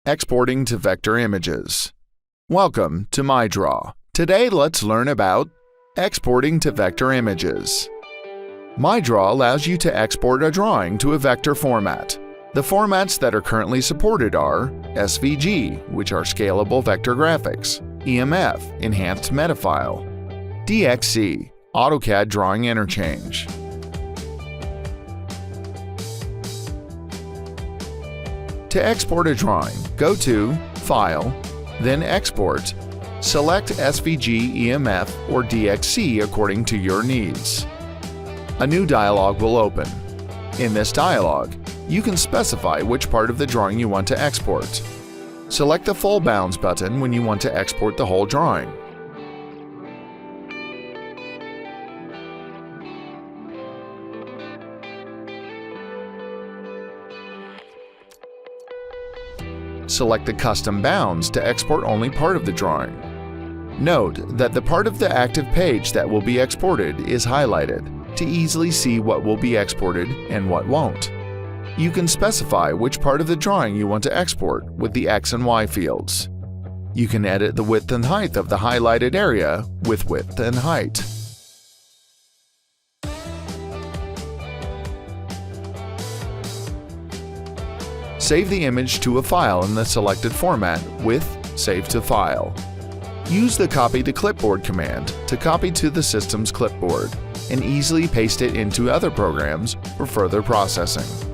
Exporting to vector images. Welcome to MyDraw. Today let's learn about exporting to vector images. MyDraw allows you to export a drawing to a vector format. The formats that are currently supported are SVG, which are scalable vector graphics, EMF, enhanced metafile, DXC, AutoCAD drawing interchange. To export a drawing, go to File, then Export. Select SVG, EMF, or DXC according to your needs. A new dialog will open. In this dialog, you can specify which part of the drawing you want to export. Select the Full Bounds button when you want to export the whole drawing. Select the Custom Bounds to export only part of the drawing. Note that the part of the active page that will be exported is highlighted to easily see what will be exported and what won't. You can specify which part of the drawing you want to export with the X and Y fields. You can edit the width and height of the highlighted area with width and height. Save the image to a file in the selected format with Save to File. Use the Copy to Clipboard command to copy to the system's clipboard and easily paste it into other programs for further processing.